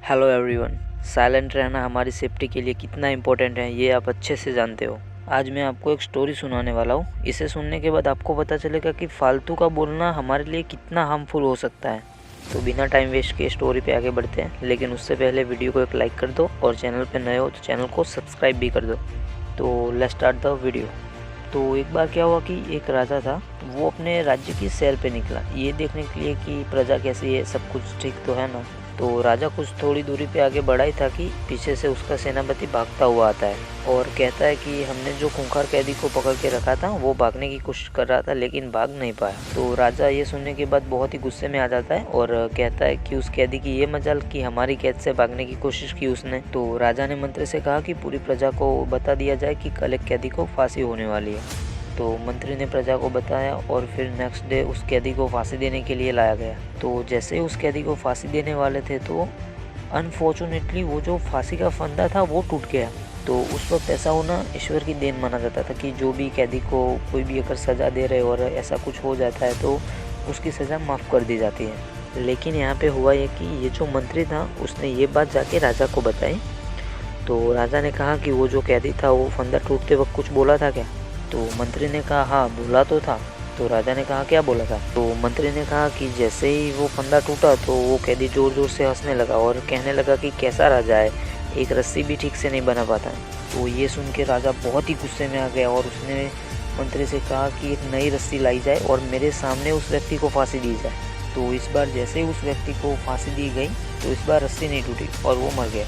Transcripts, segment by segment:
Hello everyone. Silent रहना हमारी safety के लिए कितना इम्पोर्टेंट है ये आप अच्छे से जानते हो। आज मैं आपको एक स्टोरी सुनाने वाला हूँ। इसे सुनने के बाद आपको पता चलेगा कि फालतू का बोलना हमारे लिए कितना हार्मफुल हो सकता है। तो बिना टाइम वेस्ट किए स्टोरी पे आगे बढ़ते हैं, लेकिन उससे पहले वीडियो को एक लाइक कर दो और चैनल पे नए हो तो चैनल को सब्सक्राइब भी कर दो। तो लेट्स स्टार्ट द वीडियो। तो एक बार क्या हुआ कि एक राजा था, वो अपने राज्य की सैर पे निकला ये देखने के लिए कि प्रजा कैसी है, सब कुछ ठीक तो है ना। तो राजा कुछ थोड़ी दूरी पे आगे बढ़ा ही था कि पीछे से उसका सेनापति भागता हुआ आता है और कहता है कि हमने जो खूंखार कैदी को पकड़ के रखा था वो भागने की कोशिश कर रहा था लेकिन भाग नहीं पाया। तो राजा ये सुनने के बाद बहुत ही गुस्से में आ जाता है और कहता है कि उस कैदी की ये मजाल कि हमारी कैद से भागने की कोशिश की उसने। तो राजा ने मंत्री से कहा कि पूरी प्रजा को बता दिया जाए कि कल एक कैदी को फांसी होने वाली है। तो मंत्री ने प्रजा को बताया और फिर नेक्स्ट डे उस कैदी को फांसी देने के लिए लाया गया। तो जैसे ही उस कैदी को फांसी देने वाले थे तो अनफॉर्चुनेटली वो जो फांसी का फंदा था वो टूट गया। तो उस वक्त ऐसा होना ईश्वर की देन माना जाता था कि जो भी कैदी को कोई भी अगर सज़ा दे रहे और ऐसा कुछ हो जाता है तो उसकी सज़ा माफ़ कर दी जाती है। लेकिन यहाँ पे हुआ ये कि ये जो मंत्री था उसने ये बात जाके राजा को बताई। तो राजा ने कहा कि वो जो कैदी था वो फंदा टूटते वक्त कुछ बोला था क्या। तो मंत्री ने कहा हाँ बोला तो था। तो राजा ने कहा क्या बोला था। तो मंत्री ने कहा कि जैसे ही वो फंदा टूटा तो वो कैदी जोर जोर से हंसने लगा और कहने लगा कि कैसा राजा है, एक रस्सी भी ठीक से नहीं बना पाता। तो ये सुन के राजा बहुत ही गुस्से में आ गया और उसने मंत्री से कहा कि एक नई रस्सी लाई जाए और मेरे सामने उस व्यक्ति को फांसी दी जाए। तो इस बार जैसे ही उस व्यक्ति को फांसी दी गई तो इस बार रस्सी नहीं टूटी और वो मर गया।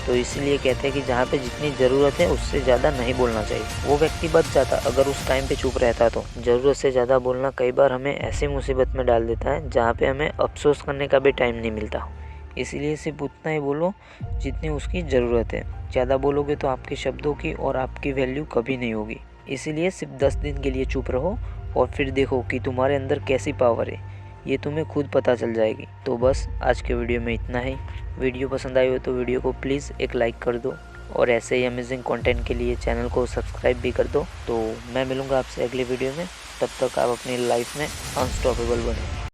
तो इसीलिए कहते हैं कि जहाँ पे जितनी ज़रूरत है उससे ज़्यादा नहीं बोलना चाहिए। वो व्यक्ति बच जाता अगर उस टाइम पे चुप रहता। तो ज़रूरत से ज़्यादा बोलना कई बार हमें ऐसी मुसीबत में डाल देता है जहाँ पे हमें अफसोस करने का भी टाइम नहीं मिलता। इसीलिए सिर्फ उतना ही बोलो जितनी उसकी ज़रूरत है। ज़्यादा बोलोगे तो आपके शब्दों की और आपकी वैल्यू कभी नहीं होगी। इसीलिए सिर्फ 10 दिन के लिए चुप रहो और फिर देखो कि तुम्हारे अंदर कैसी पावर है, ये तुम्हें खुद पता चल जाएगी। तो बस आज के वीडियो में इतना ही। वीडियो पसंद आई हो तो वीडियो को प्लीज़ एक लाइक कर दो और ऐसे ही अमेजिंग कंटेंट के लिए चैनल को सब्सक्राइब भी कर दो। तो मैं मिलूँगा आपसे अगले वीडियो में, तब तक आप अपनी लाइफ में अनस्टॉपेबल बने।